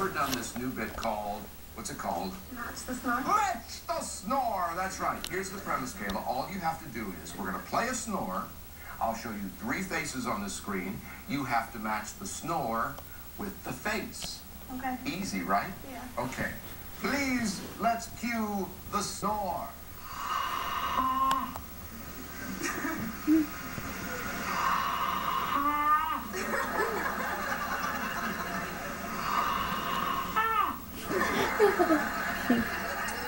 ever done this new bit called, what's it called? Match the snore. Match the snore. That's right. Here's the premise, Kayla. All you have to do is we're going to play a snore. I'll show you 3 faces on the screen. You have to match the snore with the face. Okay. Easy, right? Yeah. Okay. Please, let's cue the snore.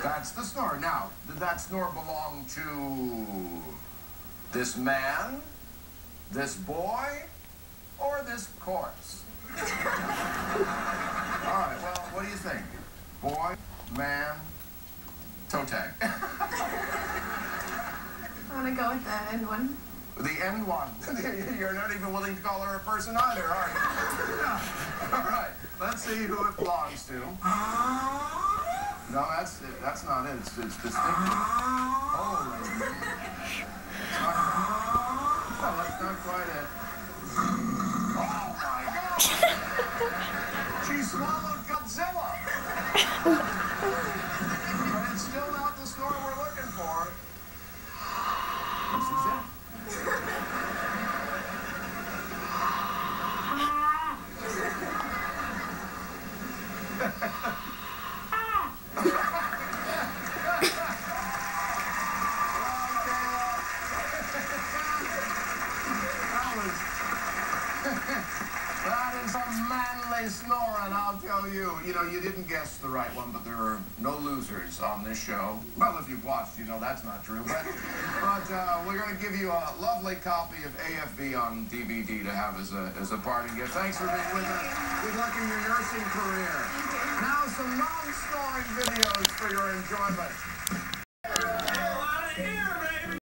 That's the snore. Now, did that snore belong to this man, this boy, or this corpse? All right, well, what do you think? Boy, man, toe tag. I'm gonna go with the end one. The end one. You're not even willing to call her a person either, are you? Yeah. All right, let's see who it belongs to. No, that's it. That's not it. It's distinctive. Holy. No, that's not quite it. Oh my God! She swallowed Godzilla. But it's still not the snore we're looking for. This is it. That is a manly snore, and I'll tell you, you didn't guess the right one, but there are no losers on this show. Well, if you've watched, you know that's not true. But we're going to give you a lovely copy of AFV on DVD to have as a parting gift. Thanks for being with us. Good luck in your nursing career. Now some non-snoring videos for your enjoyment.